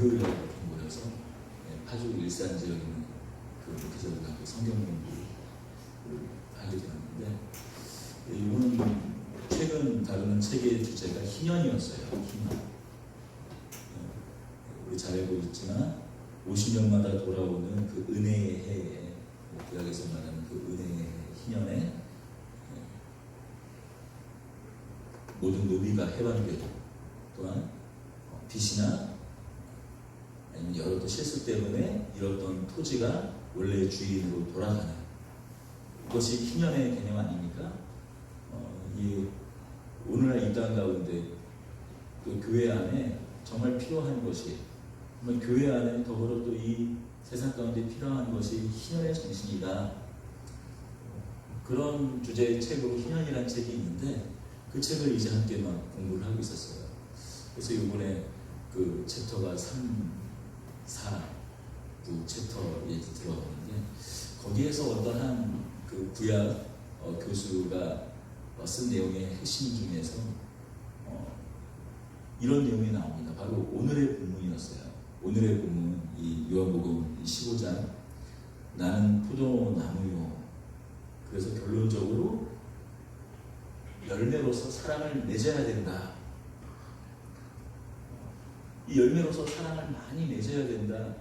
목요일날 이렇게 모여서 파주 일산 지역에 있는 그 목회자들과 성경 공부를 하게 되었는데, 이거는 최근 다루는 책의 주제가 희년이었어요. 희년. 우리 잘 알고 있지만 50년마다 돌아오는 그 은혜의 해에, 구약에서 말하는 그 은혜의 희년에 모든 노비가 해방되고, 또한 빚이나 아니면 여러 또 실수 때문에 잃었던 토지가 원래의 주인으로 돌아가는, 그것이 희년의 개념 아닙니까? 이 오늘날 이 땅 가운데 또 교회 안에 정말 필요한 것이, 정말 교회 안에 더불어 또 이 세상 가운데 필요한 것이 희년의 정신이다. 그런 주제의 책으로 희년이라는 책이 있는데, 그 책을 이제 함께 막 공부를 하고 있었어요. 그래서 이번에 그 챕터가 3, 4, 두 챕터에 들어가는데, 거기에서 어떠한 그 구약 교수가 쓴 내용의 핵심 중에서 이런 내용이 나옵니다. 바로 오늘의 본문이었어요. 오늘의 본문, 이 요한복음 15장, 나는 포도나무요. 그래서 결론적으로 열매로서 사랑을 맺어야 된다. 이 열매로서 사랑을 많이 맺어야 된다.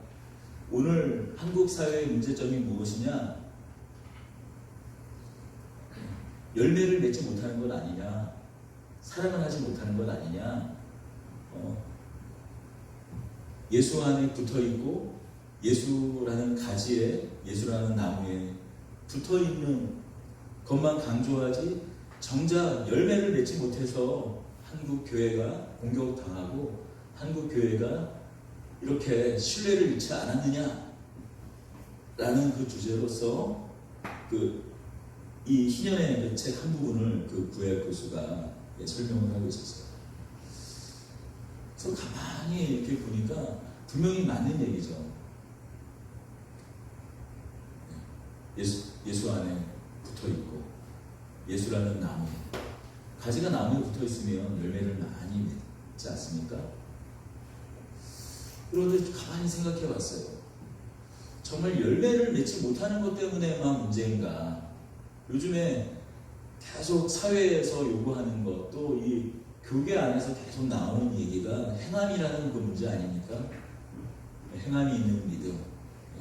오늘 한국 사회의 문제점이 무엇이냐? 열매를 맺지 못하는 것 아니냐? 사랑을 하지 못하는 것 아니냐? 예수 안에 붙어있고, 예수라는 가지에, 예수라는 나무에 붙어있는 것만 강조하지, 정작 열매를 맺지 못해서 한국 교회가 공격당하고 한국 교회가 이렇게 신뢰를 잃지 않았느냐 라는 그 주제로서 이 희년의 책 한 부분을 그 구약 교수가 설명을 하고 있었어요. 그래서 가만히 이렇게 보니까 분명히 맞는 얘기죠. 예수 안에 붙어있고, 예수라는 나무, 가지가 나무에 붙어있으면 열매를 많이 맺지 않습니까? 그런데 가만히 생각해 봤어요. 정말 열매를 맺지 못하는 것 때문에만 문제인가? 요즘에 계속 사회에서 요구하는 것, 또 이 교계 안에서 계속 나오는 얘기가 행함이라는 그 문제 아닙니까? 행함이 있는 믿음,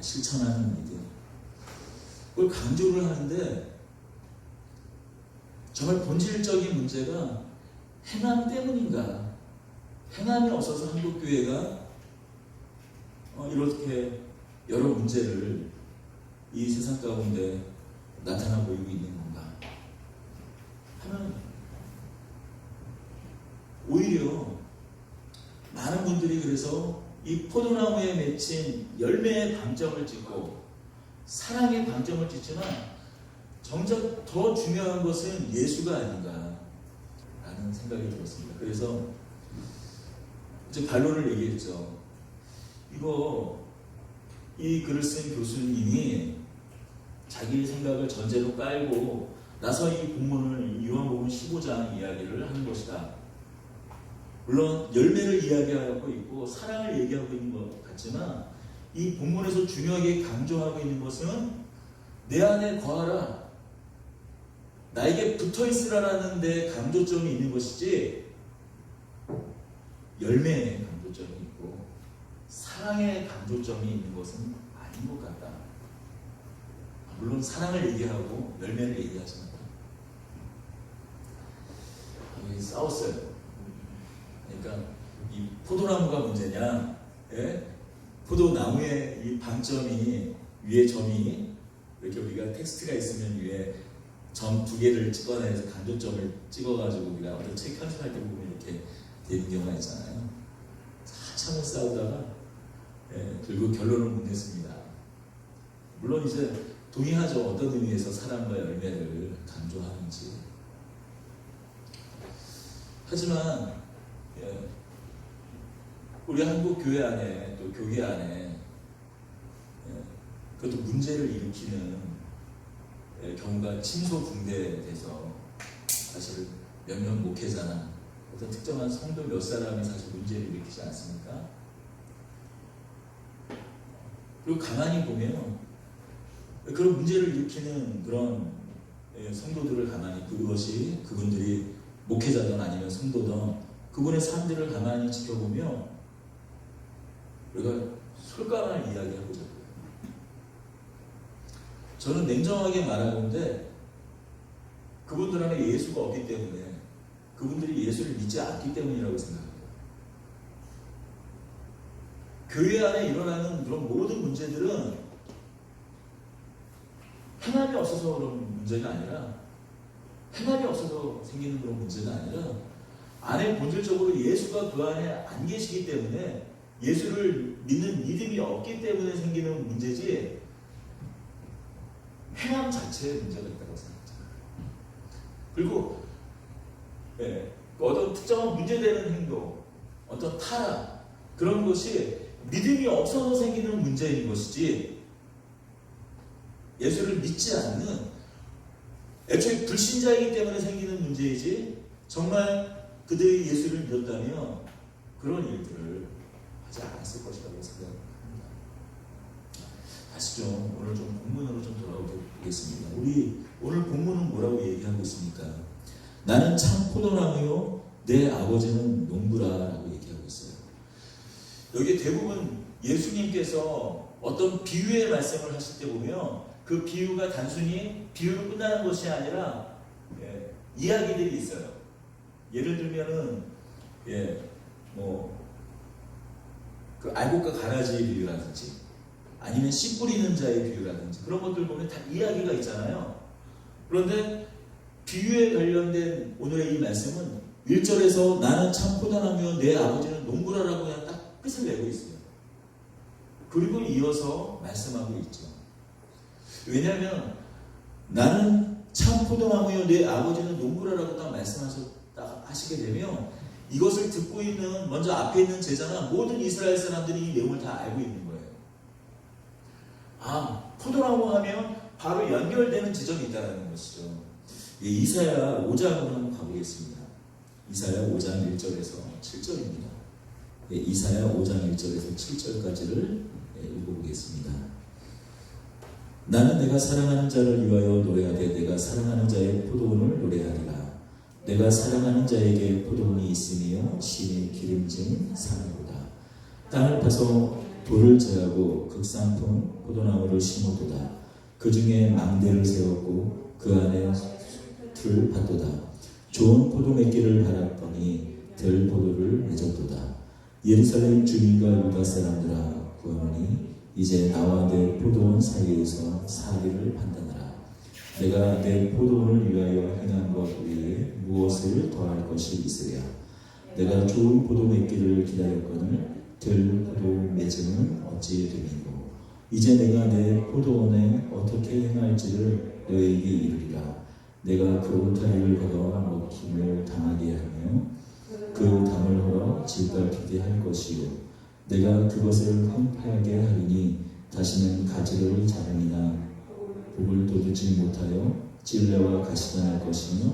실천하는 믿음. 그걸 강조를 하는데, 정말 본질적인 문제가 행함 때문인가? 행함이 없어서 한국교회가 이렇게 여러 문제를 이 세상 가운데 나타나 보이고 있는 건가 하면, 오히려 많은 분들이 그래서 이 포도나무에 맺힌 열매의 방점을 찍고 사랑의 방점을 찍지만, 정작 더 중요한 것은 예수가 아닌가 라는 생각이 들었습니다. 그래서 이제 반론을 얘기했죠. 이 글을 쓴 교수님이 자기 생각을 전제로 깔고 나서 이 본문을 요한복음 15장 이야기를 하는 것이다. 물론 열매를 이야기하고 있고 사랑을 얘기하고 있는 것 같지만, 이 본문에서 중요하게 강조하고 있는 것은 내 안에 거하라, 나에게 붙어있으라라는 데 강조점이 있는 것이지, 열매에 강조점이 있고 사랑에 강조점이 있는 것은 아닌 것 같다. 물론 사랑을 얘기하고 열매를 얘기하지만 싸웠어요. 그러니까 이 포도나무가 문제냐, 포도나무의 이 방점이, 위에 점이, 이렇게 우리가 텍스트가 있으면 위에 점 2개를 찍어내서 강조점을 찍어가지고 우리가 어떤 책 편집할 때 보면 이렇게 되는 경우가 있잖아요. 한참을 싸우다가 결국 결론을 못 냈습니다. 물론 이제 동의하죠. 어떤 의미에서 사랑과 열매를 강조하는지. 하지만 우리 한국 교회 안에, 또 교계 안에 그것도 문제를 일으키는 경우가 침소붕괴돼서, 사실 몇몇 목회자나 어떤 특정한 성도 몇 사람이 사실 문제를 일으키지 않습니까? 그리고 가만히 보면 그런 문제를 일으키는 그런 성도들을 가만히, 그것이 그분들이 목회자든 아니면 성도든 그분의 삶들을 가만히 지켜보며 우리가 솔직함을 이야기하고자 해요. 저는 냉정하게 말하는데 그분들 안에 예수가 없기 때문에, 그분들이 예수를 믿지 않기 때문이라고 생각합니다. 교회 안에 일어나는 그런 모든 문제들은 하나님이 없어서 그런 문제가 아니라, 하나님이 없어서 생기는 그런 문제가 아니라, 안에 본질적으로 예수가 그 안에 안 계시기 때문에, 예수를 믿는 믿음이 없기 때문에 생기는 문제지, 행함 자체에 문제가 있다고 생각합니다. 그리고 어떤 특정한 문제되는 행동, 어떤 타락, 그런 것이 믿음이 없어서 생기는 문제인 것이지, 예수를 믿지 않는, 애초에 불신자이기 때문에 생기는 문제이지, 정말 그들이 예수를 믿었다면 그런 일들을 하지 않았을 것이라고 생각합니다. 다시 좀 오늘 좀 본문으로 좀 돌아오겠습니다. 우리 오늘 본문은 뭐라고 얘기하고 있습니까? 나는 참 포도나무요, 내 아버지는 농부라라고 얘기하고 있어요. 여기 대부분 예수님께서 어떤 비유의 말씀을 하실 때 보면 그 비유가 단순히 비유로 끝나는 것이 아니라 이야기들이 있어요. 예를 들면은 그 알곡과 가라지의 비유라든지, 아니면 씨 뿌리는 자의 비유라든지, 그런 것들 보면 다 이야기가 있잖아요. 그런데 비유에 관련된 오늘의 이 말씀은 1절에서 나는 참 포도나무요 내 아버지는 농부라라고 그냥 딱 끝을 내고 있어요. 그리고 이어서 말씀하고 있죠. 왜냐하면 나는 참 포도나무요 내 아버지는 농부라라고 딱 하시게 되면, 이것을 듣고 있는 먼저 앞에 있는 제자나 모든 이스라엘 사람들이 이 내용을 다 알고 있는 거예요. 아, 포도나무 하면 바로 연결되는 지점이 있다는 것이죠. 이사야 5장으로 한번 가보겠습니다. 이사야 5장 1절에서 7절입니다. 이사야 5장 1절에서 7절까지를 읽어보겠습니다. 나는 내가 사랑하는 자를 위하여 노래하되 내가 사랑하는 자의 포도원을 노래하리라. 내가 사랑하는 자에게 포도원이 있으며 심히 기름진 사랑보다. 땅을 파서 돌을 제하고 극산품 포도나무를 심어두다. 그 중에 망대를 세웠고 그 안에 술 밭도다. 좋은 포도 맺기를 바랐더니 들 포도를 맺었도다. 예루살렘 주민과 유다 사람들아 구하노니 이제 나와 내 포도원 사이에서 사리를 판단하라. 내가 내 포도원을 위하여 행한 것 외에 무엇을 더할 것이 있으랴. 내가 좋은 포도 맺기를 기다렸거늘 들 포도 맺음은 어찌 되니고. 이제 내가 내 포도원에 어떻게 행할지를 너에게 이르리라. 내가 그 울타리를 걸어 먹힘을 당하게 하며 그 담을 헐어 질밟히게 할 것이요. 내가 그것을 황폐하게 하리니 다시는 가지를 자름이나 복을 돋우지 못하여 찔레와 가시가 날 것이며,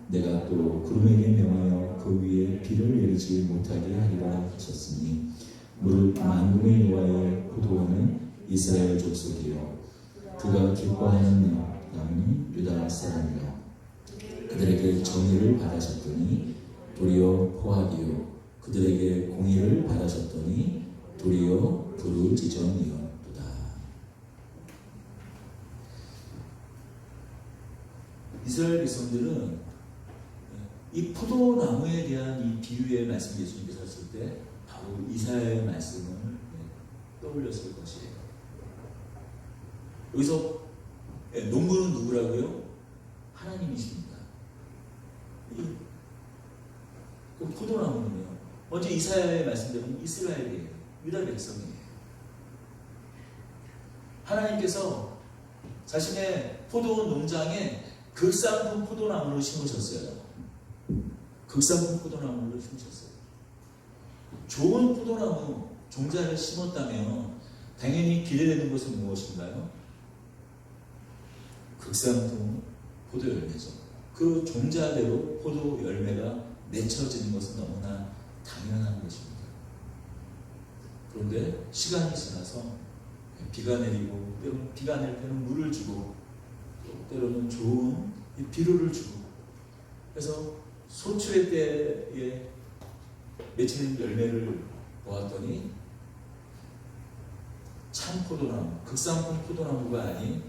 내가 또 구름에게 명하여 그 위에 비를 내리지 못하게 하리라 하셨으니, 무릇 만군의 여호와의 포도원은 이스라엘 족속이요 그가 기뻐하는 나무는 유다 사람이라. 그들에게 정의를 바라셨더니 도리어 포악이요 그들에게 공의를 바라셨더니 도리어 부르짖음이었도다. 이스라엘 백성들은 이 포도나무에 대한 이 비유의 말씀 예수님께서 하셨을 때 바로 이사야의 말씀을 떠올렸을 것이에요. 여기서 농부는 누구라고요? 하나님이십니다. 그 포도나무는요, 먼저 이사야의 말씀대로 이스라엘이에요. 유다 백성이에요. 하나님께서 자신의 포도원 농장에 극상품 포도나무를 심으셨어요. 극상품 포도나무를 심으셨어요. 좋은 포도나무 종자를 심었다면 당연히 기대되는 것은 무엇인가요? 극상품 포도 열매죠. 그 종자대로 포도 열매가 맺혀지는 것은 너무나 당연한 것입니다. 그런데 시간이 지나서 비가 내리고 때로는 비가 낼 때는 물을 주고 또 때로는 좋은 비료를 주고, 그래서 소출의 때에 맺히는 열매를 보았더니 참 포도나무, 극상품 포도나무가 아닌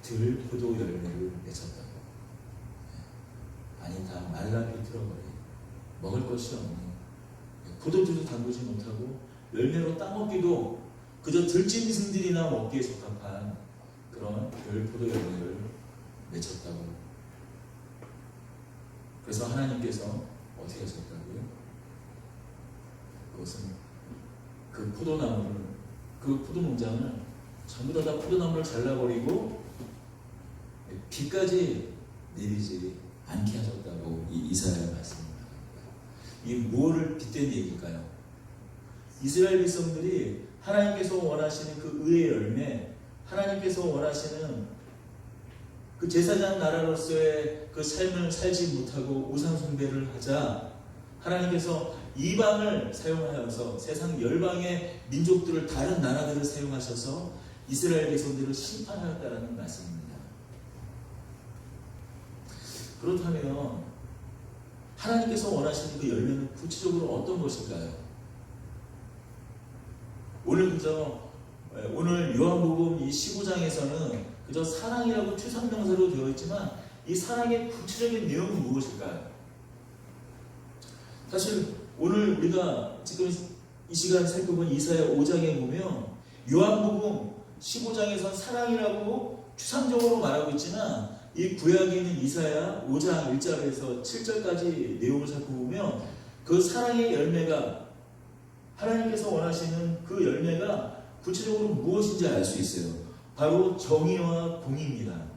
들포도 열매를 맺었다고. 아니 다 말라 비틀어버려 먹을 것이 없는, 포도주도 담그지 못하고 열매로 따먹기도 그저 들짐승들이나 먹기에 적합한 그런 들포도 열매를 맺혔다고. 그래서 하나님께서 어떻게 하셨다고요? 그것은 그 포도나무를, 그 포도 농장을 전부 다 포도나무를 잘라버리고 비까지 내리지 않게 하셨다고 이 이사야 말씀입니다. 이 무엇을 빗댄 얘기일까요? 이스라엘 백성들이 하나님께서 원하시는 그 의의 열매, 하나님께서 원하시는 그 제사장 나라로서의 그 삶을 살지 못하고 우상 숭배를 하자 하나님께서 이방을 사용하여서 세상 열방의 민족들을, 다른 나라들을 사용하셔서 이스라엘 백성들을 심판하였다는 말씀입니다. 그렇다면 하나님께서 원하시는 그 열매는 구체적으로 어떤 것일까요? 오늘 요한복음 이 15장에서는 그저 사랑이라고 추상명사로 되어 있지만 이 사랑의 구체적인 내용은 무엇일까요? 사실 오늘 우리가 지금 이 시간 살펴본 이사야 5장에 보면 요한복음 15장에서 사랑이라고 추상적으로 말하고 있지만 이 구약에 있는 이사야 5장 1절에서 7절까지 내용을 살펴보면 그 사랑의 열매가, 하나님께서 원하시는 그 열매가 구체적으로 무엇인지 알 수 있어요. 바로 정의와 공의입니다.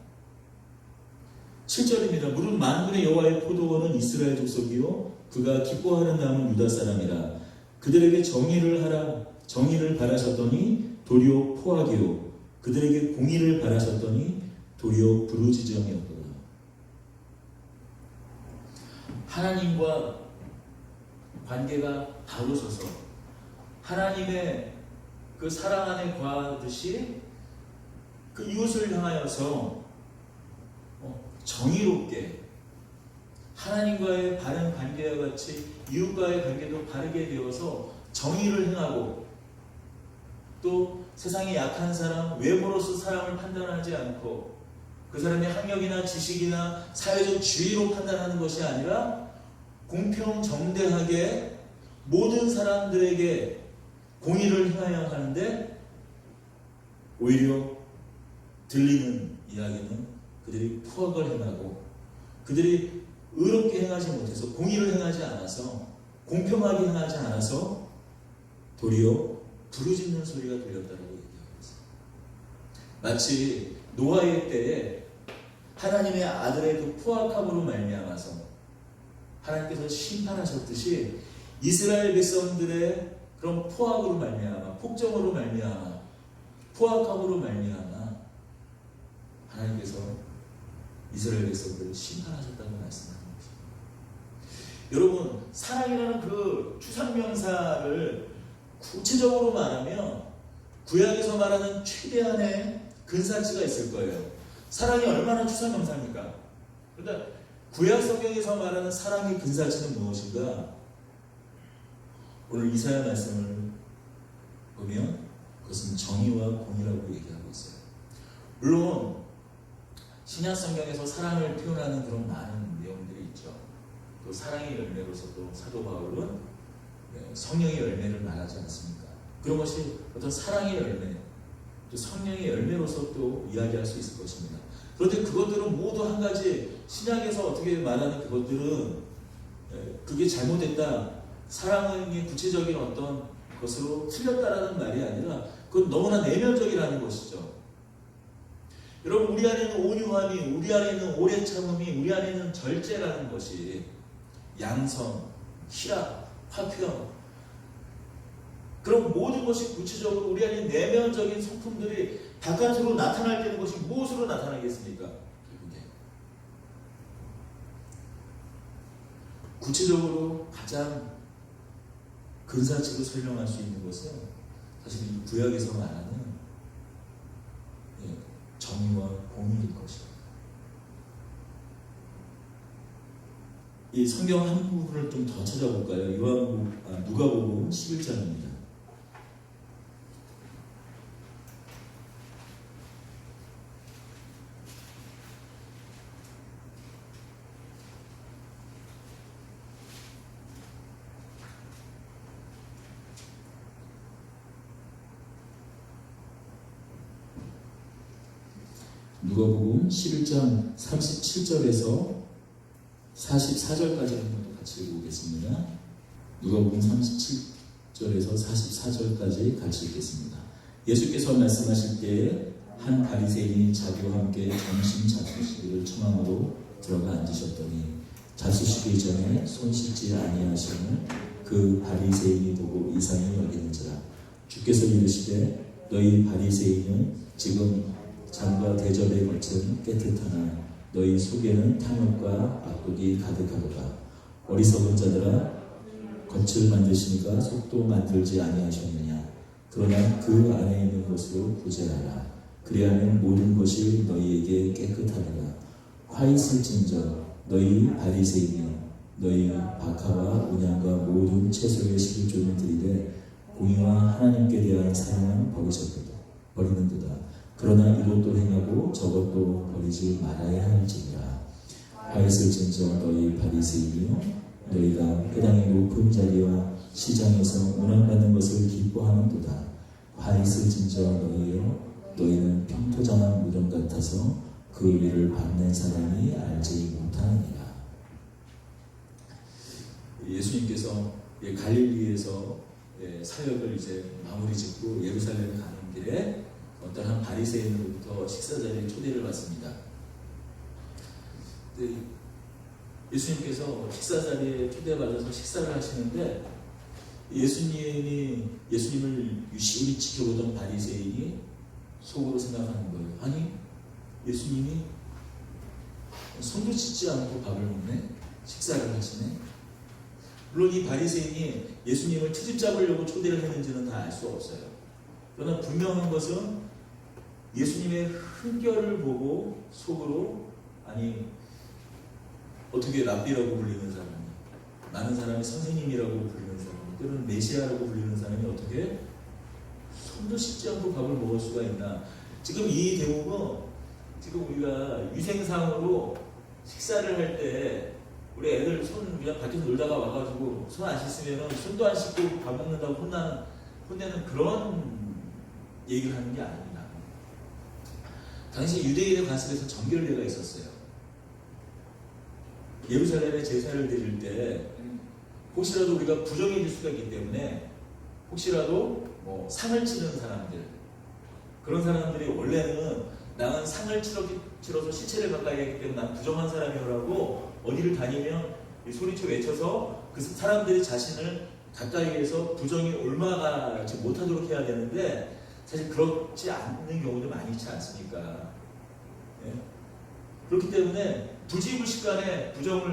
7절입니다. 무릇 만군의 여호와의 포도원은 이스라엘 족속이요 그가 기뻐하는 남은 유다 사람이라. 그들에게 정의를 바라셨더니 도리어 포악이요 그들에게 공의를 바라셨더니 도리어 부르짖음이었도다. 하나님과 관계가 다루셔서 하나님의 그 사랑 안에 거하듯이 그 이웃을 향하여서 정의롭게 하나님과의 바른 관계와 같이 이웃과의 관계도 바르게 되어서 정의를 행하고, 또 세상에 약한 사람, 외모로서 사람을 판단하지 않고 그 사람의 학력이나 지식이나 사회적 지위로 판단하는 것이 아니라 공평정대하게 모든 사람들에게 공의를 행해야 하는데, 오히려 들리는 이야기는 그들이 포악을 행하고 그들이 의롭게 행하지 못해서, 공의를 행하지 않아서, 공평하게 행하지 않아서 도리어 부르짖는 소리가 들렸다고 얘기하고 있습니다. 마치 노아의 때에 하나님의 아들의 그 포악함으로 말미암아서 하나님께서 심판하셨듯이 이스라엘 백성들의 그런 포악으로 말미암아, 폭정으로 말미암아, 포악함으로 말미암아 하나님께서 이스라엘 백성들을 심판하셨다고 말씀하는 것입니다. 여러분, 사랑이라는 그 추상명사를 구체적으로 말하면 구약에서 말하는 최대한의 근사치가 있을 거예요. 사랑이 얼마나 추상명사입니까? 그러니까 구약 성경에서 말하는 사랑의 근사치는 무엇인가? 오늘 이사야 말씀을 보면 그것은 정의와 공의라고 얘기하고 있어요. 물론 신약 성경에서 사랑을 표현하는 그런 많은 내용들이 있죠. 또 사랑의 열매로서 또 사도 바울은 성령의 열매를 말하지 않습니까? 그런 것이 어떤 사랑의 열매, 또 성령의 열매로서 또 이야기할 수 있을 것입니다. 그런데 그것들은 모두 한 가지, 신약에서 어떻게 말하는 그것들은 그게 잘못됐다, 사랑의 구체적인 어떤 것으로 틀렸다라는 말이 아니라 그건 너무나 내면적이라는 것이죠. 여러분, 우리 안에는 온유함이, 우리 안에는 오래 참음이, 우리 안에는 절제라는 것이, 양선, 희락, 화평, 그런 모든 것이 구체적으로 우리 안에 내면적인 성품들이 바깥으로 나타날 때는 것이 무엇으로 나타나겠습니까? 결국에 구체적으로 가장 근사치로 설명할 수 있는 것은 사실 이 구약에서 말하는 정의와 공의일 것이다. 이 성경 한 부분을 좀 더 찾아볼까요? 누가복음 11장입니다. 누가복음 11장 37절에서 44절까지 한번 같이 읽어보겠습니다. 누가복음 37절에서 44절까지 같이 읽겠습니다. 예수께서 말씀하실 때에 한 바리새인이 자기와 함께 점심 잡수시기를 초망하러 들어가 앉으셨더니 잡수시기 전에 손 씻지 아니하심을 그 바리새인이 보고 이상히 여기는지라. 주께서 이르시되 너희 바리새인은 지금 잔과 대접에 걸친 깨끗하나 너희 속에는 탐욕과 악독이 가득하도다. 어리석은 자들아, 겉을 만드시니까 속도 만들지 아니하셨느냐. 그러나 그 안에 있는 것으로 구제하라. 그리하면 모든 것이 너희에게 깨끗하리라. 화 있을진저 너희 바리새인이여, 너희 박하와 온양과 모든 채소의 실존을 들이되 공의와 하나님께 대한 사랑은 버리는도다. 그러나 이것도 행하고 저것도 버리지 말아야 할지니라. 화 있을진저 너희 바리새인이여, 너희가 회당의 높은 자리와 시장에서 운항받는 것을 기뻐하는도다. 화 있을진저 너희여, 너희는 평토장한 무덤 같아서 그 일을 밟는 사람이 알지 못하느니라. 예수님께서 갈릴리에서 사역을 이제 마무리 짓고 예루살렘에 가는 길에 어떤 한 바리새인으로부터 식사 자리에 초대를 받습니다. 예수님께서 식사 자리에 초대받아서 식사를 하시는데 예수님을 유심히 지켜보던 바리새인이 속으로 생각하는 거예요. 아니, 예수님이 손도 씻지 않고 밥을 먹네? 식사를 하시네? 물론 이 바리새인이 예수님을 트집 잡으려고 초대를 했는지는 다 알 수 없어요. 그러나 분명한 것은 예수님의 흠결을 보고 속으로, 아니 어떻게 랍비라고 불리는 사람이, 많은 사람이 선생님이라고 불리는 사람이, 또는 메시아라고 불리는 사람이 어떻게 손도 씻지 않고 밥을 먹을 수가 있나. 지금 이 대목은 지금 우리가 위생상으로 식사를 할 때 우리 애들 손 그냥 밖에서 놀다가 와가지고 손 안 씻으면 손도 안 씻고 밥 먹는다고 혼내는 그런 얘기를 하는 게 아닙니다. 당시 유대인의 관습에서 정결례가 있었어요. 예루살렘에 제사를 드릴 때 혹시라도 우리가 부정해질 수가 있기 때문에 혹시라도 상을 치는 사람들, 그런 사람들이 원래는 나는 상을 치러서 시체를 가까이 하기 때문에 난 부정한 사람이라고 어디를 다니면 소리쳐 외쳐서 그 사람들이 자신을 가까이에서 부정이 옮아가지 못하도록 해야 되는데 사실 그렇지 않는 경우도 많이 있지 않습니까? 예? 그렇기 때문에 부지불식간에 부정이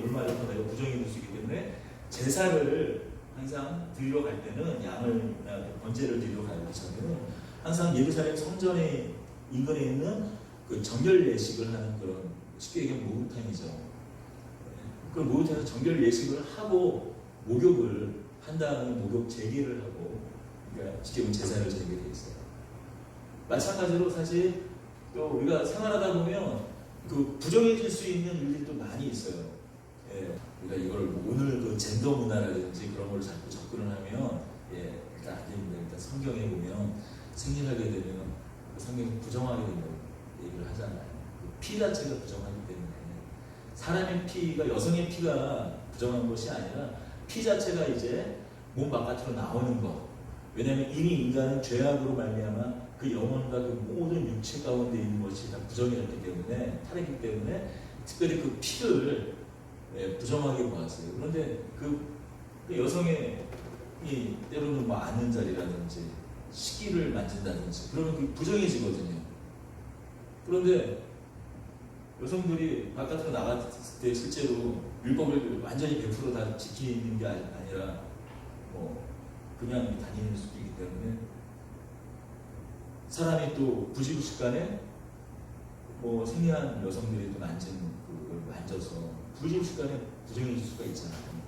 옮아져서 내가 부정이 될 수 있기 때문에 제사를 항상 드리러 갈 때는 번제를 드리러 갈 때는 항상 예루살렘 성전의 인근에 있는 그 정결 예식을 하는 그런, 쉽게 얘기하면 목욕탕이죠. 그 목욕탕에서 정결 예식을 하고 목욕을 한 다음에 목욕 재개를 하고, 그러니까 쉽게 보면 제사를 지내게 돼 있어요. 마찬가지로 사실 또 우리가 생활하다 보면 그 부정해질 수 있는 일들도 많이 있어요. 우리가 이걸 오늘 그 젠더 문화라든지 그런 걸 자꾸 접근을 하면 일단 안 됩니다. 일단 성경에 보면 생리하게 되면 성경이 부정하게 된다고 얘기를 하잖아요. 그 피 자체가 부정하기 때문에 사람의 피가, 여성의 피가 부정한 것이 아니라 피 자체가 이제 몸 바깥으로 나오는 것. 왜냐하면 이미 인간은 죄악으로 말미암아 그 영혼과 그 모든 육체 가운데 있는 것이 다 부정이었기 때문에, 탈이기 때문에 특별히 그 피를 부정하게 보았어요. 그런데 그 여성의 때로는 앉는 자리라든지 시기를 만진다든지 그러면 그게 부정해지거든요. 그런데 여성들이 바깥으로 나갔을 때 실제로 율법을 완전히 100% 다 지키는 게 아니라 그냥 다니는 수도 있기 때문에 사람이 또 부지불식간에 뭐 생리한 여성들이 또 만진 그걸 만져서 부지불식간에 부정해질 수가 있잖아요.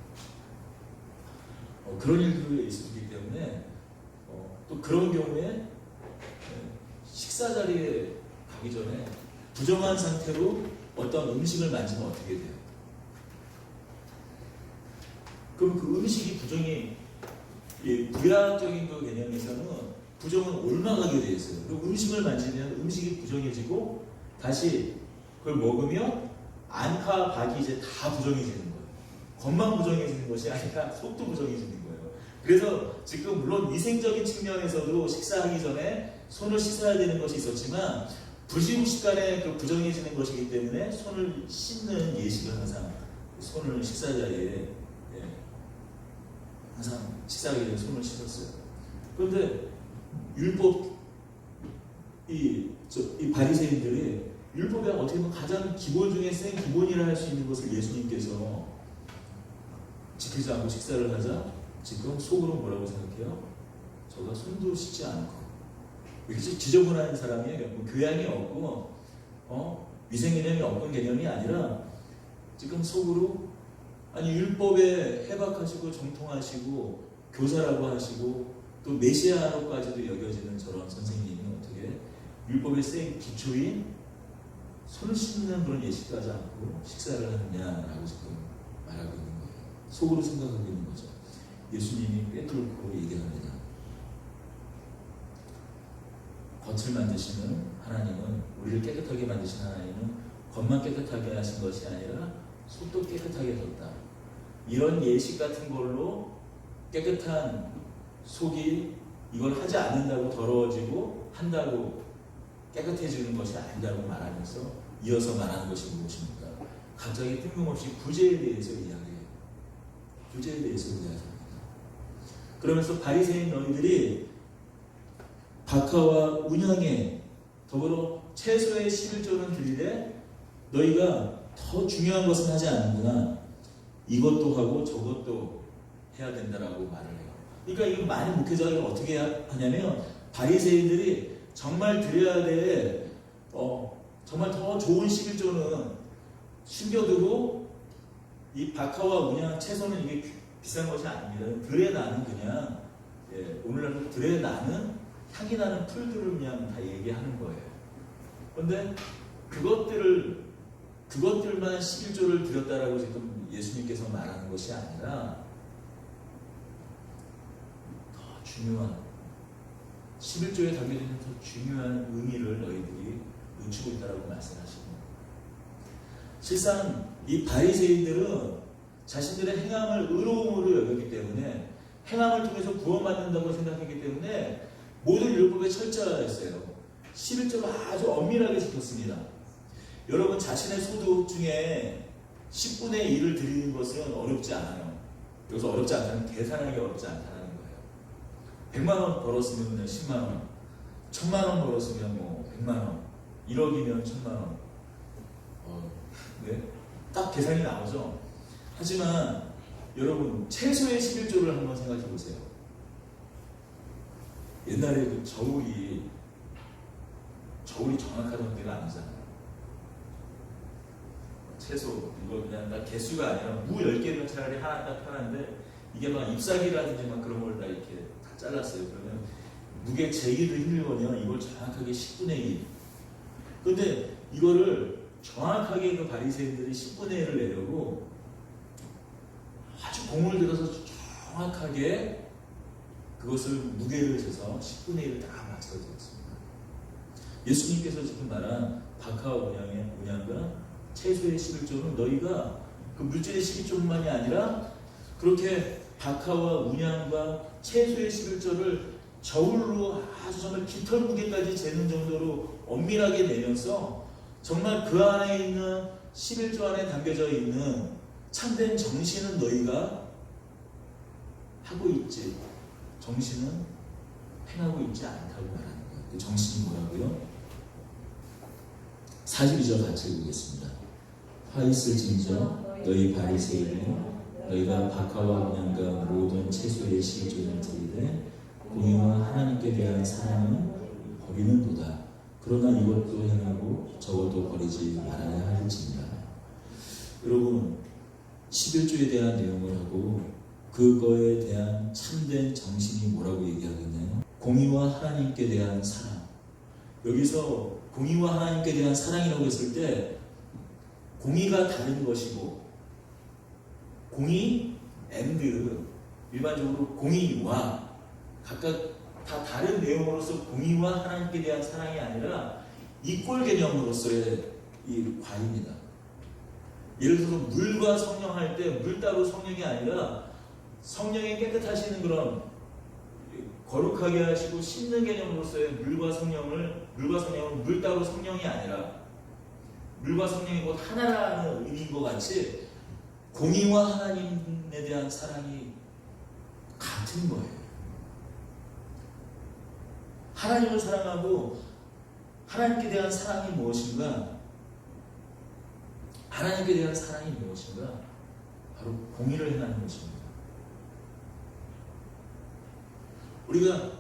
그런 일들이 있을 수 있기 때문에 또 그런 경우에 식사 자리에 가기 전에 부정한 상태로 어떤 음식을 만지면 어떻게 돼요? 그럼 그 음식이 부정이 부야적인 그 개념에서는 부정은 옮아가게 되어 있어요. 그럼 음식을 만지면 음식이 부정해지고 다시 그걸 먹으면 안과 박이 이제 다 부정해지는 거예요. 겉만 부정해지는 것이 아니라 속도 부정해지는 거예요. 그래서 지금 물론 위생적인 측면에서도 식사하기 전에 손을 씻어야 되는 것이 있었지만 부지불식간에 그 부정해지는 것이기 때문에 손을 씻는 예식을 항상 손을 식사 자리에 항상 식사하기 전에 손을 씻었어요. 그런데 율법 이 바리새인들이 율법에 어떻게 보면 가장 기본 중에 센 기본이라 할 수 있는 것을 예수님께서 지키지 않고 식사를 하자 지금 속으로 뭐라고 생각해요? 저가 손도 씻지 않고 이렇게 지저분한 사람이 뭐 교양이 없고 위생 개념이 없는 개념이 아니라 지금 속으로 아니 율법에 해박하시고 정통하시고 교사라고 하시고 또 메시아로까지도 여겨지는 저런 선생님이 어떻게 율법의 센 기초인 손을 씻는 그런 예식까지 않고 식사를 하느냐라고 지금 말하고 있는 거예요. 속으로 생각하고 있는 거죠. 예수님이 꿰뚫고 얘기합니다. 겉을 만드시는 하나님은 우리를 깨끗하게 만드신 하나님은 겉만 깨끗하게 하신 것이 아니라 속도 깨끗하게 하셨다. 이런 예식 같은 걸로 깨끗한 속이 이걸 하지 않는다고 더러워지고 한다고 깨끗해지는 것이 아니라고 말하면서 이어서 말하는 것이 무엇입니까? 갑자기 뜬금없이 구제에 대해서 이야기해요. 구제에 대해서 이야기합니다. 그러면서 바리새인 너희들이 박하와 운양에 더불어 채소의 11조는 드리되 너희가 더 중요한 것은 하지 않는구나. 이것도 하고 저것도 해야 된다라고 말을 해요. 그러니까 이거 많은 목회자가 어떻게 하냐면 바리새인들이 정말 드려야 될 정말 더 좋은 11조는 숨겨두고 이 박하와 운양 채소는 이게 비싼 것이 아닙니다. 들에 나는 그냥 오늘날 들에 나는 향이 나는 풀들을 그냥 다 얘기하는 거예요. 그런데 그것들만 11조를 드렸다라고 지금 예수님께서 말하는 것이 아니라 더 중요한 11조에 담겨져 있는 더 중요한 의미를 너희들이 놓치고 있다라고 말씀하시고 실상 이 바리새인들은 자신들의 행함을 의로움으로 여겼기 때문에 행함을 통해서 구원받는다고 생각했기 때문에 모든 율법에 철저했어요. 11조를 아주 엄밀하게 지켰습니다. 여러분 자신의 소득 중에 10분의 1을 드리는 것은 어렵지 않아요. 여기서 어렵지 않다는 계산하기 어렵지 않다는 거예요. 100만 원 벌었으면 10만 원, 1000만 원 벌었으면 뭐 100만 원, 1억이면 1000만 원. 네? 딱 계산이 나오죠. 하지만 여러분 채소의 11조를 한번 생각해 보세요. 옛날에 그 저울이 정확하던 때가 아니잖아요. 채소 이거 그냥 딱 개수가 아니라 무 10개면 차라리 하나 딱 편한데 이게 막 잎사귀라든지 막 그런 걸 다 이렇게 다 잘랐어요. 그러면 무게 재기도 힘들거든요. 이걸 정확하게 10분의 1. 근데 이거를 정확하게 그 바리새인들이 10분의 1을 내려고 아주 공을 들여서 정확하게 그것을 무게를 재서 10분의 1을 다 맞춰드렸습니다. 예수님께서 지금 말한 박하와 운양과 채소의 11조는 너희가 그 물질의 11조뿐만이 아니라 그렇게 박하와 운양과 채소의 11조를 저울로 아주 정말 깃털 무게까지 재는 정도로 엄밀하게 내면서 정말 그 안에 있는 11조 안에 담겨져 있는 참된 정신은 너희가 하고 있지 정신은 행하고 있지 않다고 말하는 거예요. 그 정신이 뭐라고요? 42절 같이 읽겠습니다. 화 있을진저 너희 바리새인이 너희가 박하와 운양과 모든 채소의 11조를 드리되 공의와 하나님께 대한 사랑은 버리는도다. 그러나 이것도 행하고 저것도 버리지 말아야 할지니라. 여러분, 11조에 대한 내용을 하고 그거에 대한 참된 정신이 뭐라고 얘기하겠나요? 공의와 하나님께 대한 사랑. 여기서 공의와 하나님께 대한 사랑이라고 했을 때 공의가 다른 것이고, 공의 앤드 일반적으로 공의와 각각 다 다른 내용으로서 공의와 하나님께 대한 사랑이 아니라 이꼴 개념으로서의 이 과입니다. 예를 들어서 물과 성령 할 때 물 따로 성령이 아니라 성령의 깨끗하시는 그런 거룩하게 하시고 씻는 개념으로서의 물과 성령은 물 따로 성령이 아니라 물과 성령이 곧 하나라는 의미인 것 같이 공의와 하나님에 대한 사랑이 같은 거예요. 하나님을 사랑하고 하나님께 대한 사랑이 무엇인가? 하나님께 대한 사랑이 무엇인가? 바로 공의를 행하는 것입니다. 우리가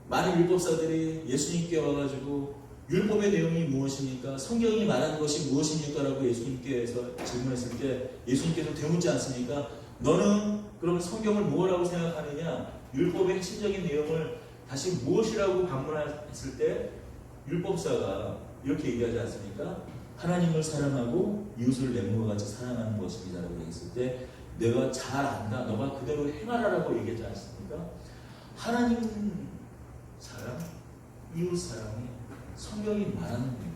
많은 율법사들이 예수님께 와가지고 율법의 내용이 무엇입니까? 성경이 말하는 것이 무엇입니까? 라고 예수님께서 질문했을 때 예수님께서 되묻지 않습니까? 너는 그럼 성경을 무엇이라고 생각하느냐? 율법의 핵심적인 내용을 다시 무엇이라고 반문했을 때 율법사가 이렇게 얘기하지 않습니까? 하나님을 사랑하고 이웃을 내 몸과 같이 사랑하는 것입니다 라고 얘기했을 때 내가 잘 안다, 너가 그대로 행하라라고 얘기하지 않습니까? 하나님 사랑, 이웃 사랑이 성경이 말하는 거예요.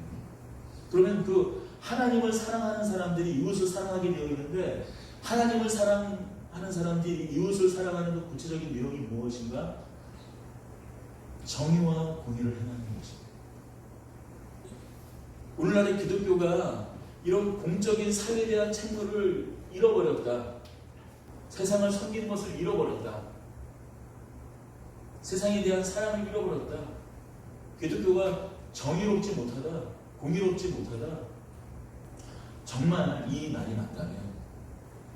그러면 그 하나님을 사랑하는 사람들이 이웃을 사랑하게 되어 있는데 하나님을 사랑하는 사람들이 이웃을 사랑하는 그 구체적인 내용이 무엇인가? 정의와 공의를 행하는 것입니다. 오늘날의 기독교가 이런 공적인 사회에 대한 책무를 잃어버렸다. 세상을 섬기는 것을 잃어버렸다. 세상에 대한 사랑을 잃어버렸다. 기독교가 정의롭지 못하다. 공의롭지 못하다. 정말 이 말이 맞다면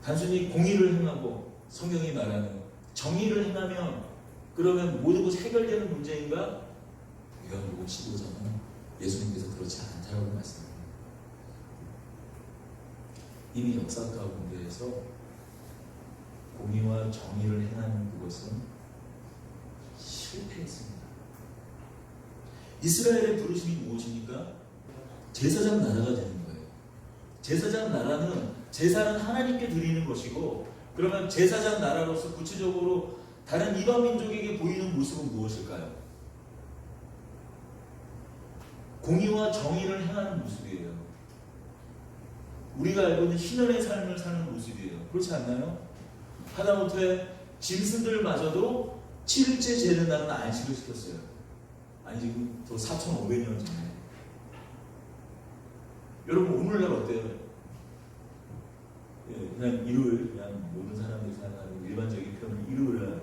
단순히 공의를 행하고 성경이 말하는 정의를 행하면 그러면 모든 것이 해결되는 문제인가? 요한복음 15장은 예수님께서 그렇지 않다고 말씀합니다. 이미 역사 가운데에서 공의와 정의를 행하는 그것은 실패했습니다. 이스라엘의 부르심이 무엇입니까? 제사장 나라가 되는 거예요. 제사장 나라는 제사는 하나님께 드리는 것이고, 그러면 제사장 나라로서 구체적으로 다른 이방 민족에게 보이는 모습은 무엇일까요? 공의와 정의를 행하는 모습이에요. 우리가 알고 있는 신현의 삶을 사는 모습이에요. 그렇지 않나요? 하다못해 짐승들마저도 7일째 재는 날은 안식을 시켰어요. 아니 지금 더 4,500년 전에. 여러분 오늘날 어때요? 예, 그냥 일요일, 그냥 모든 사람들이 생각하는 일반적인 표현은 일요일날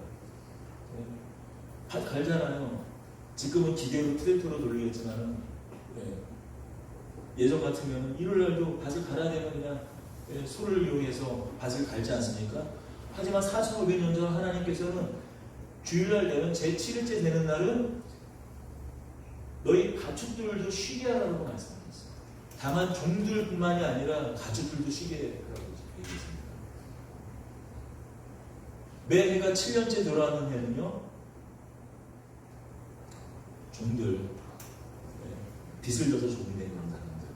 밭 갈잖아요. 지금은 기계로 트랙터로 돌리겠지만은 예전 같으면 일요일날도 밭을 갈아야 되면 그냥 소를 이용해서 밭을 갈지 않습니까? 하지만 4,500년 전 하나님께서는 주일날 되는 제7일째 되는 날은 너희 가축들도 쉬게 하라고 말씀하셨어요. 다만 종들뿐만이 아니라 가축들도 쉬게 하라고 얘기했습니다. 매 해가 7년째 돌아오는 해는요, 종들, 빚을 져서 종이 된 그런 사람들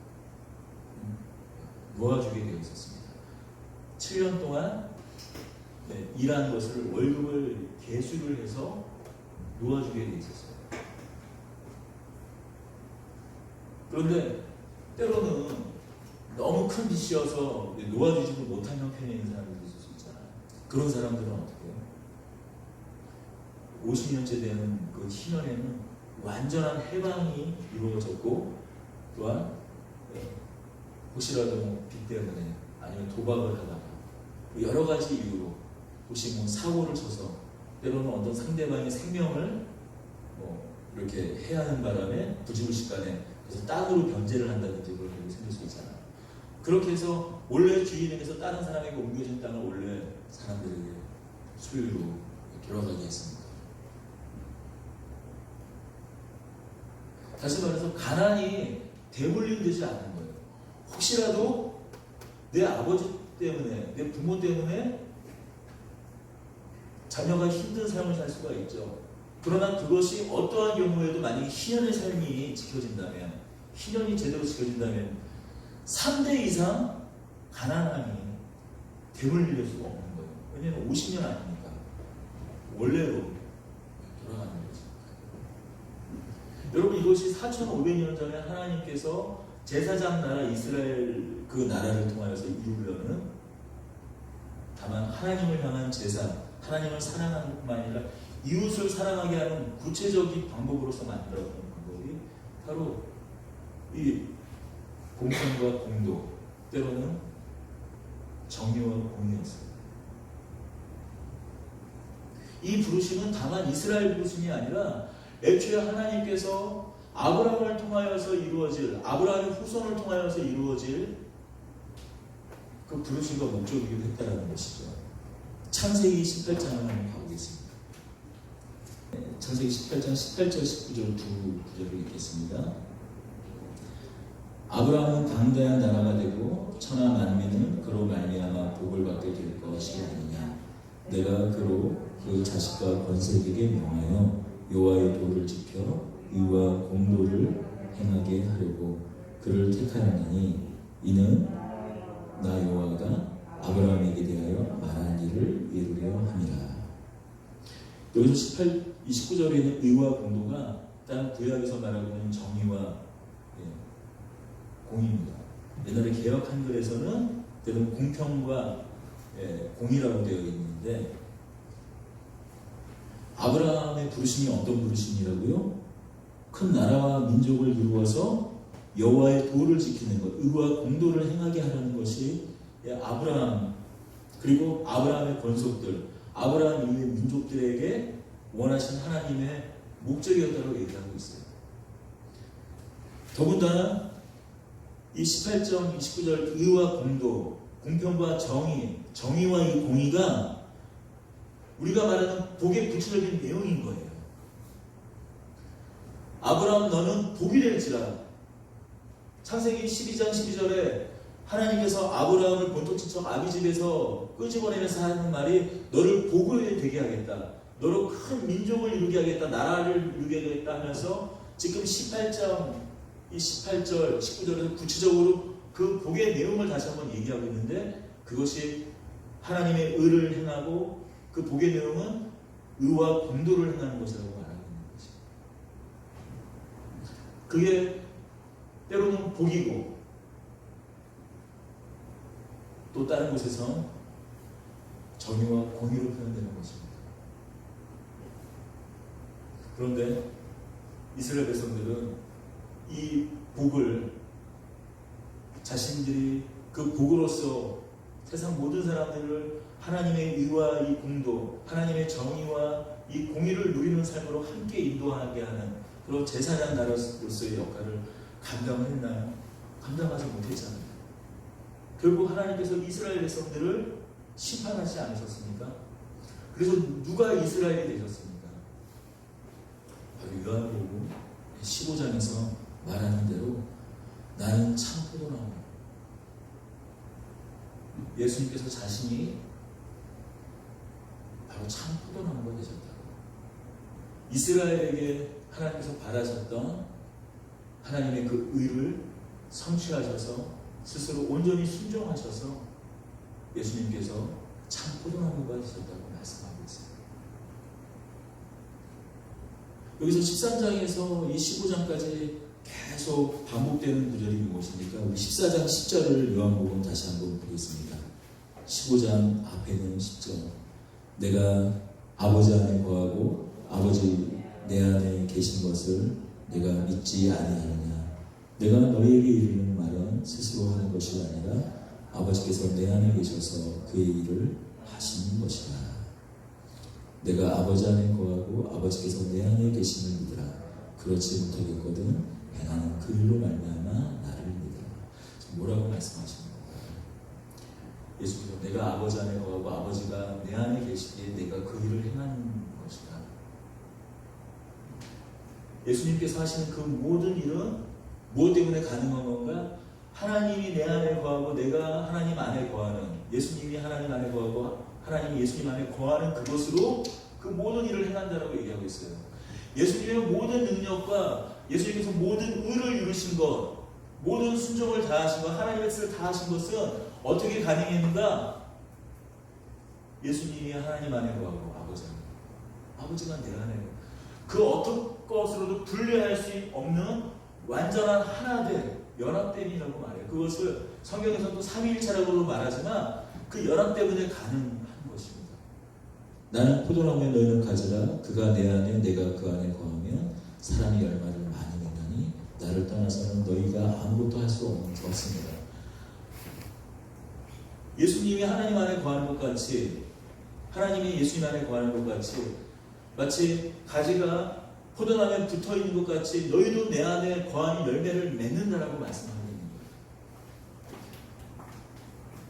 놓아주게 되어 있었습니다. 7년 동안 일한 것을 월급을 계수를 해서 놓아주게 되어 있었어요. 그런데 때로는 너무 큰 빚이어서 놓아주지도 못한 형편에 있는 사람들이 있을 수 있잖아요. 그런 사람들은 어떻게 해요? 50년째 되는 그 희년에는 완전한 해방이 이루어졌고, 또한 혹시라도 빚 때문에 아니면 도박을 하다가 여러 가지 이유로 혹시 사고를 쳐서 때로는 어떤 상대방의 생명을 이렇게 해야 하는 바람에 부지불식간에 그래서 땅으로 변제를 한다든지 그런 일이 생길 수 있잖아요. 그렇게 해서 원래 주인에게서 다른 사람에게 옮겨진 땅을 원래 사람들에게 소유로 돌아가게 했습니다. 다시 말해서 가난이 대물림되지 않는 거예요. 혹시라도 내 아버지 때문에, 내 부모 때문에 자녀가 힘든 삶을 살 수가 있죠. 그러나 그것이 어떠한 경우에도 만약에 희년의 삶이 지켜진다면, 희년이 제대로 지켜진다면 3대 이상 가난함이 대물릴 수가 없는 거예요. 왜냐하면 50년 아니니까 원래로 돌아가는 거죠. 여러분, 이것이 4,500년 전에 하나님께서 제사장 나라 이스라엘 그 나라를 통하여서 이루려는, 다만 하나님을 향한 제사, 하나님을 사랑하는 것뿐만 아니라 이웃을 사랑하게 하는 구체적인 방법으로서 만들어가는 방법이 바로 이 공평과 공도, 때로는 정의와 공의였어요. 이 부르심은 다만 이스라엘 부르심이 아니라 애초에 하나님께서 아브라함을 통하여서 이루어질, 아브라함의 후손을 통하여서 이루어질 그 부르심과 목적이기도 했다는 것이죠. 창세기 18장을 한번 가보겠습니다. 창세기 18장 18절 19절 두 구절을 읽겠습니다. 아브라함은 강대한 나라가 되고 천하 만민은 그로 말미암아 복을 받게 될 것이 아니냐. 내가 그로 그 자식과 권세에게 명하여 여호와의 도를 지켜 의와 공도를 행하게 하려고 그를 택하였나니 이는 나 여호와가 아브라함에게 대하여 말한 일을 이루려 함이라. 여기서 29절에 있는 의와 공도가 일단 구약에서 말하고 있는 정의와 공의입니다. 옛날에 개역 한글에서는 때로는 공평과 공의라고 되어 있는데, 아브라함의 부르심이 어떤 부르심이라고요? 큰 나라와 민족을 이루어서 여호와의 도를 지키는 것, 의와 공도를 행하게 하려는 것이 아브라함, 그리고 아브라함의 권속들, 아브라함 이후의 민족들에게 원하신 하나님의 목적이었다고 얘기하고 있어요. 더군다나 이 18장 29절 의와 공도, 공평과 정의, 정의와 이 공의가 우리가 말하는 복의 구체적인 내용인 거예요. 아브라함 너는 복이 될지라. 창세기 12장 12절에 하나님께서 아브라함을 본토 친척 아비집에서 끄집어내면서 하는 말이 너를 복을 되게 하겠다, 너로 큰 민족을 이루게 하겠다, 나라를 이루게 하겠다 하면서 지금 18장 이 18절 19절에서 구체적으로 그 복의 내용을 다시 한번 얘기하고 있는데, 그것이 하나님의 의를 행하고 그 복의 내용은 의와 공도를 행하는 것이라고 말하고 있는 거죠. 그게 때로는 복이고 또 다른 곳에서 정의와 공의로 표현되는 것입니다. 그런데 이스라엘 백성들은 이 복을 자신들이 그 복으로서 세상 모든 사람들을 하나님의 의와 이 공도, 하나님의 정의와 이 공의를 누리는 삶으로 함께 인도하게 하는 그런 제사장 나라로서의 역할을 감당을 했나요? 감당하지 못했잖아요. 결국 하나님께서 이스라엘 백성들을 심판하지 않으셨습니까? 그래서 누가 이스라엘이 되셨습니까? 바로 요한복음 15장에서 말하는 대로 나는 참 포도나무. 예수님께서 자신이 바로 참 포도나무가 되셨다고. 이스라엘에게 하나님께서 바라셨던 하나님의 그 의를 성취하셔서 스스로 온전히 순종하셔서 예수님께서 참 포도나무가 되셨다고 말씀하고 있습니다. 여기서 13장에서 이 15장까지 계속 반복되는 구절이 무엇입니까? 우리 14장 10절을 요한복음 다시 한번 보겠습니다. 15장 앞에는 10절. 내가 아버지 안에 거하고 아버지 내 안에 계신 것을 내가 믿지 아니하느냐. 내가 너희에게 이르는 말은 스스로 하는 것이 아니라 아버지께서 내 안에 계셔서 그의 일을 하시는 것이라. 내가 아버지 안에 거하고 아버지께서 내 안에 계심을 믿으라. 그렇지 못하겠거든 행하는 그 일로 말미암아 나를 믿으라. 뭐라고 말씀하시는 건가요? 예수께서 내가 아버지 안에 거하고 아버지가 내 안에 계시기에 내가 그 일을 행하는 것이다. 예수님께서 하시는 그 모든 일은 무엇 때문에 가능한 건가? 하나님이 내 안에 거하고 내가 하나님 안에 거하는, 예수님이 하나님 안에 거하고 하나님이 예수님 안에 거하는 그것으로 그 모든 일을 행한다라고 얘기하고 있어요. 예수님의 모든 능력과 예수님께서 모든 의를 이루신 것, 모든 순종을 다하신 것, 하나님의 뜻을 다하신 것은 어떻게 가능했는가? 예수님이 하나님 안에 거하고 아버지가 내 안에, 그 어떤 것으로도 분리할 수 없는 완전한 하나됨, 연합됨이라고 말해요. 그것을 성경에서도 삼위일체라고 말하지만 그 연합됨을 가능한 것입니다. 나는 포도나무에 너희는 가지라. 그가 내 안에 내가 그 안에 거하면 사람이 열매를 많이 맺나니 나를 떠나서는 너희가 아무것도 할 수 없는 것입니다. 예수님이 하나님 안에 거하는 것 같이, 하나님이 예수님 안에 거하는 것 같이, 마치 가지가 포도나무에 붙어있는 것 같이 너희도 내 안에 거하니 열매를 맺는다라고 말씀하고 있는 거예요.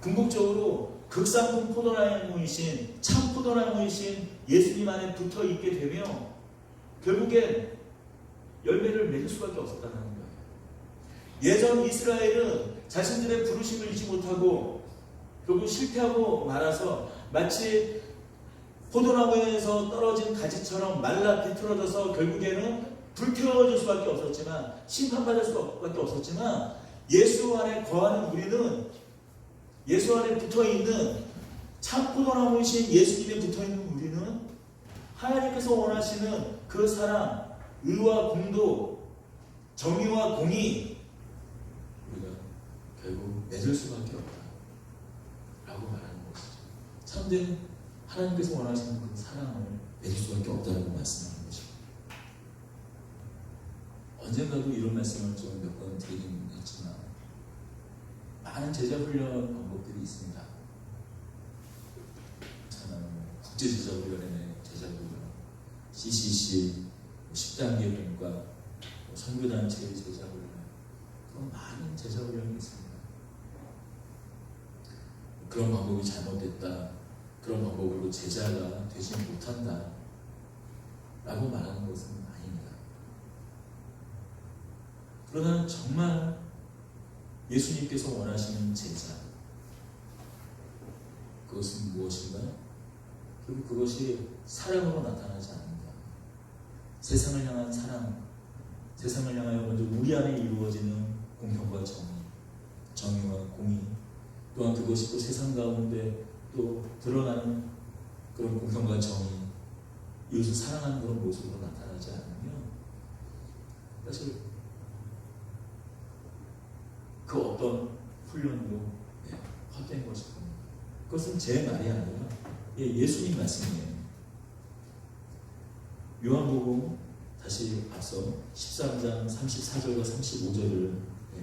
궁극적으로 극상품 포도나무이신, 참 포도나무이신 예수님 안에 붙어있게 되면 결국엔 열매를 맺을 수밖에 없었다는 거예요. 예전 이스라엘은 자신들의 부르심을 잊지 못하고 결국 실패하고 말아서 마치 포도나무에서 떨어진 가지처럼 말라 비틀어져서 결국에는 불태워질 수밖에 없었지만, 심판받을 수밖에 없었지만, 예수 안에 거하는 우리는, 예수 안에 붙어있는 참 포도나무이신 예수님에 붙어있는 우리는 하나님께서 원하시는 그 사랑, 의와 공도, 정의와 공의, 우리가 결국 맺을 수밖에 없다 라고 말하는 것이죠. 참된 하나님께서 원하시는 그 사랑을 맺을 수밖에 없다고 말씀하는 것입니다. 언젠가도 이런 말씀을 좀 몇 번 드리긴 했지만 많은 제자 훈련 방법들이 있습니다. 국제제자훈련의 제자훈련, CCC, 10단계 분과 선교단체의 제자훈련, 그런 많은 제자훈련이 있습니다. 그런 방법이 잘못됐다, 그런 방법으로 제자가 되지 못한다 라고 말하는 것은 아닙니다. 그러나 정말 예수님께서 원하시는 제자, 그것은 무엇인가? 결국 그것이 사랑으로 나타나지 않는다. 세상을 향한 사랑, 세상을 향하여 먼저 우리 안에 이루어지는 공평과 정의와 공의, 또한 그것이 또 세상 가운데 또 드러나는 그런 공평과 정의, 이것을 사랑하는 그런 모습으로 나타나지 않으면 사실 그 어떤 훈련도 헛된 것일 겁니다. 그것은 제 말이 아니라 예수님 말씀이에요. 요한복음 다시 앞서 13장 34절과 35절을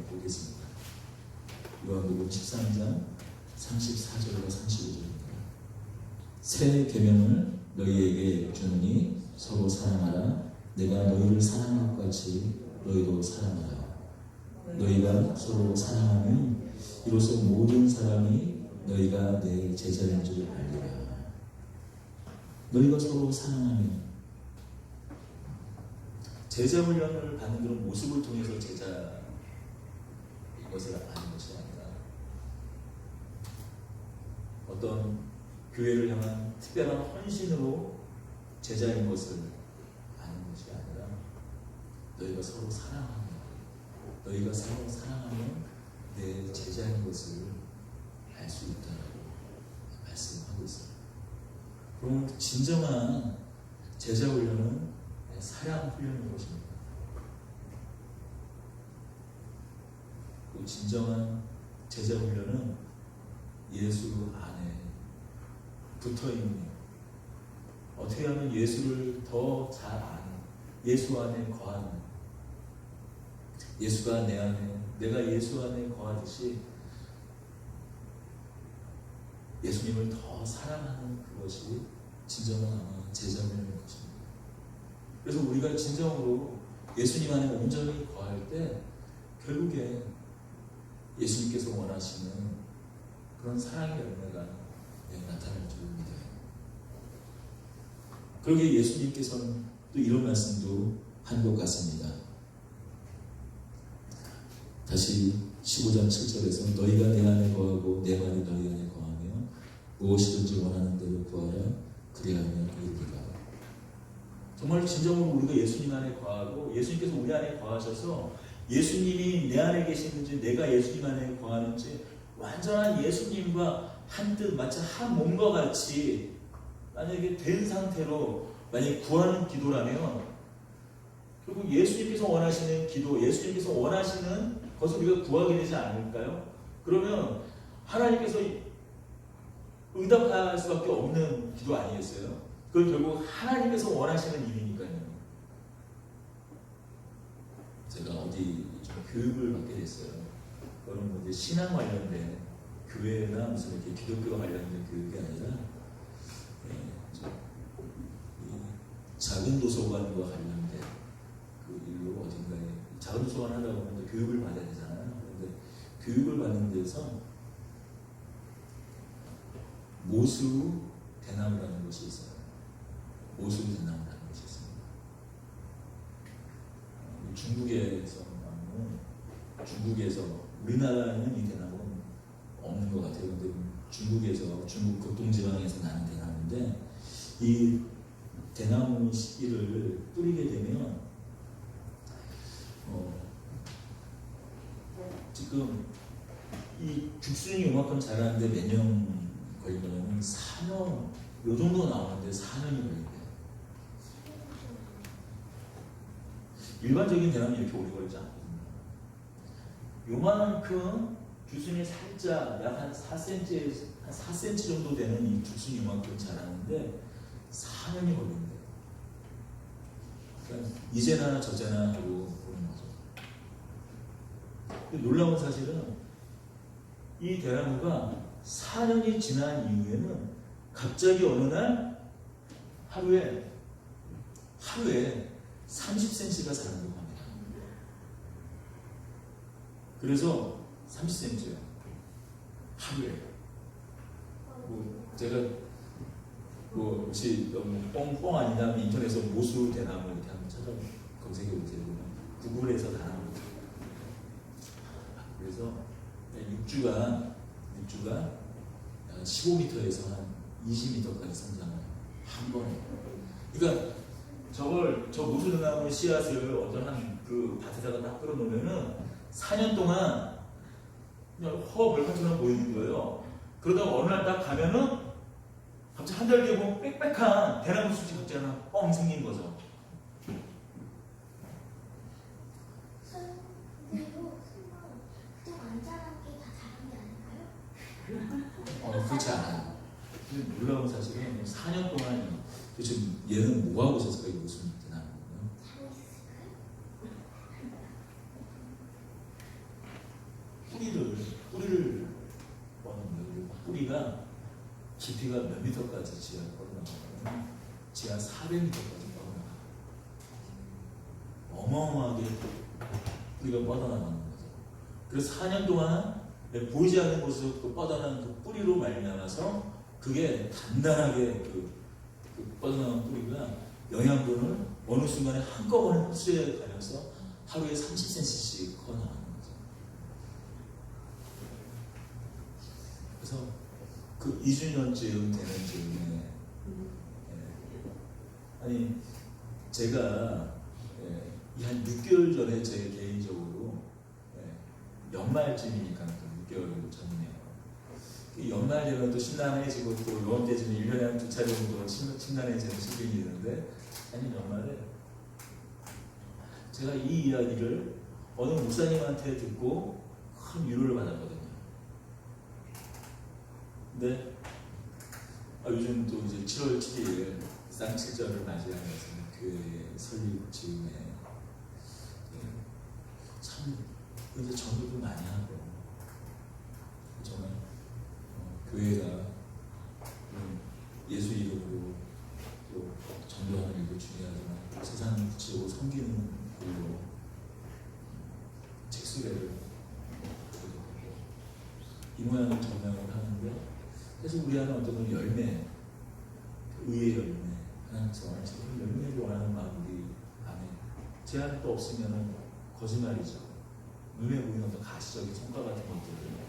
보겠습니다. 요한복음 13장 34절과 35절입니다. 새 계명을 너희에게 주노니 서로 사랑하라. 내가 너희를 사랑한 것 같이 너희도 사랑하라. 너희가 서로 사랑하면 이로써 모든 사람이 너희가 내 제자인 줄 알리라. 너희가 서로 사랑하면, 제자 훈련을 받는 그런 모습을 통해서 제자인 것을 아는 것이 아니라 어떤 교회를 향한 특별한 헌신으로 제자인 것을 아는 것이 아니라 너희가 서로 사랑하면 내 제자인 것을 알 수 있다라고 말씀하고 있어요. 그럼 진정한 제자 훈련은 사랑 훈련인 것입니다. 또 진정한 제자 훈련은 예수 안에 붙어있는, 어떻게 하면 예수를 더 잘 아는, 예수 안에 거하는, 예수가 내 안에, 내가 예수 안에 거하듯이 예수님을 더 사랑하는 그것이 진정한 아마 제자 훈련인 것입니다. 그래서 우리가 진정으로 예수님 안에 온전히 거할 때 결국에 예수님께서 원하시는 그런 사랑의 열매가 나타날 줄 믿어요. 그러기에 예수님께서는 또 이런 말씀도 한 것 같습니다. 다시 15장 7절에서 너희가 내 안에 거하고 내 말이 너희 안에 거하며 무엇이든지 원하는 대로 구하라 그리하면 이루리라. 정말 진정으로 우리가 예수님 안에 거하고 예수님께서 우리 안에 거하셔서 예수님이 내 안에 계시는지 내가 예수님 안에 거하는지 완전한 예수님과 한뜻 마치 한 몸과 같이 만약에 된 상태로 만약에 구하는 기도라면 결국 예수님께서 원하시는 기도, 예수님께서 원하시는 것을 우리가 구하게 되지 않을까요? 그러면 하나님께서 응답할 수밖에 없는 기도 아니겠어요? 그건 결국 하나님께서 원하시는 일이니까요. 제가 어디 좀 교육을 받게 됐어요. 그거는 뭐 이제 신앙 관련된 교회나 무슨 이렇게 기독교 관련된 교육이 아니라 작은 도서관과 관련된 그 일로 어딘가에 작은 도서관 하려고 하면 교육을 받아야 되잖아요. 그런데 교육을 받는 데서 모수 대나무라는 것이 있어요. 모수 대나무라는 것이 있습니다. 중국에서 우리나라는 이 대나무는 없는 것 같아요. 근데 중국에서 중국 극동지방에서 나는 대나무인데 이 대나무 씨를 뿌리게 되면 지금 이 죽순이 이만큼 자라는데 몇 년 걸리면 4년 요 정도 나오는데 4년이 걸린대요. 일반적인 대나무는 이렇게 오래 걸리지 않거든요. 요만큼 죽순이 살짝 약 한 4cm 정도 되는 이 죽순이 이만큼 자라는데 4년이 걸린대요. 그러니까 이제나 저제나 하고 보는 거죠. 근데 놀라운 사실은 이 대나무가 4년이 지난 이후에는 갑자기 어느 날 하루에 30cm가 자란다고 합니다. 그래서 30cm예요. 하루에. 제가 혹시 너무 뻥뻥 아니냐면 인터넷에서 모수 대나무 이렇게 한번 찾아 검색해 보세요. 구글에서 다 나옵니다. 그래서 6주가 15m에서 한 20m까지 성장을 한 번에. 그러니까 저 모수 대나무 씨앗을 완전한 그 밭에다가 딱 끌어놓으면은 4년 동안 그냥 벌판처럼 보이는 거예요. 그러다가 어느 날 딱 가면은 갑자기 한 달 뒤에 보면 빽빽한 대나무 숲이 갑자기 하나 뻥 생긴 거죠. 그렇지 않아요. 근데 놀라운 사실은 4년 동안 도대체 얘는 뭐 하고 있었을까? 이 무슨 대나무거든요. 뿌리를 뻗는 거예요. 뿌리가 깊이가 몇 미터까지 지하 뻗어나가거든요. 지하 400m까지 뻗어나가요. 어마어마하게 뿌리가 뻗어나가는 거죠. 그래서 4년 동안 보이지 않는 곳에서 그 뻗어나는 그 뿌리로 말미암아서 그게 단단하게 그 뻗어나온 뿌리가 영양분을 어느 순간에 한꺼번에 흡수해 가면서 하루에 30cm씩 커 나가는 거죠. 그래서 그 2주년쯤 되는 즈음에 아니 제가 한 6개월 전에 제 개인적으로 연말쯤이니까 또 6개월 전이네요. 연말 되면 또 신난해지고 또 이번 때쯤에 1년에 한 2차례 정도 신난해지는 시즌이 있는데 아니 연말에 제가 이 이야기를 어느 목사님한테 듣고 큰 위로를 받았거든요. 근데 요즘 또 이제 7월 7일 쌍칠절을 맞이하면서 교회 설립 즈음에 참 이제 전도도 많이 하고 정말 교회가 예수 이름으로 또 전도하는 일도 중요하지만 세상을 붙이고 섬기는 일로 책수레를 이 모양을 전명을 하는데 사실 우리 안에 어떤 열매, 의의 열매, 하나님께서 원하시는 열매를 원하는 마음이 우리 안에 제한이 또 없으면 거짓말이죠. 눈에 보이는 어떤 가시적인 성과 같은 것들을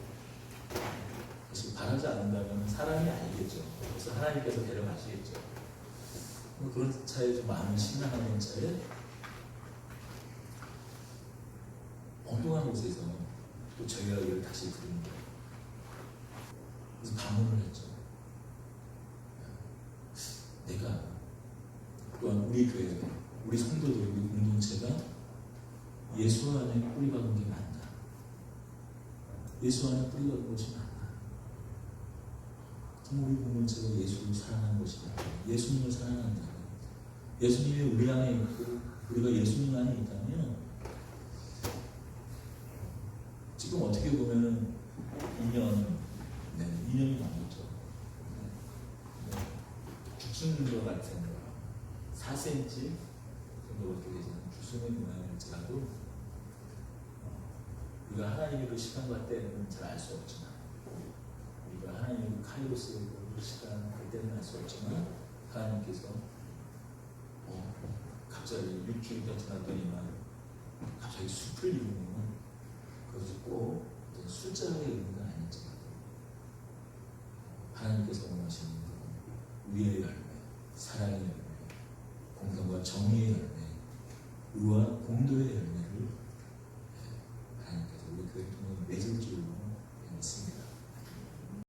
사실 바라지 않는다면 사람이 알겠죠. 그래서 하나님께서 데려가시겠죠. 그런 차에 좀 마음을 심란하는 차에 엉뚱한 곳에서 또 저희가 이걸 다시 들은 거예요. 그래서 반문을 했죠. 내가 또한 우리 교회, 우리 성도들, 우리 공동체가 예수 안에 뿌리박은 게 맞나? 예수 안에 뿌리박은 것이 맞나? 정말 우리 공동체가 예수를 사랑하는 것이다. 예수님을 사랑한다. 예수님이 우리 안에 있고 우리가 예수님 안에 있다면 지금 어떻게 보면은 2년이 넘었죠. 죽는 것 같은 4cm 정도밖에 되지 않은 주승의 모양일지라도 우리가 하나님의 그 시간과 때는 잘 알 수 없지만 우리가 하나님의 그 카이로스의 그 시간 그때는 알 수 없지만 하나님께서 갑자기 6주일 더 지났더니만 갑자기 숲을 이루면 그것이 꼭 숫자에 있는 건 아니지만 하나님께서 원하시는 의의 열매, 사랑의 열매, 공평과 정의의 열매, 의와 공도의 열매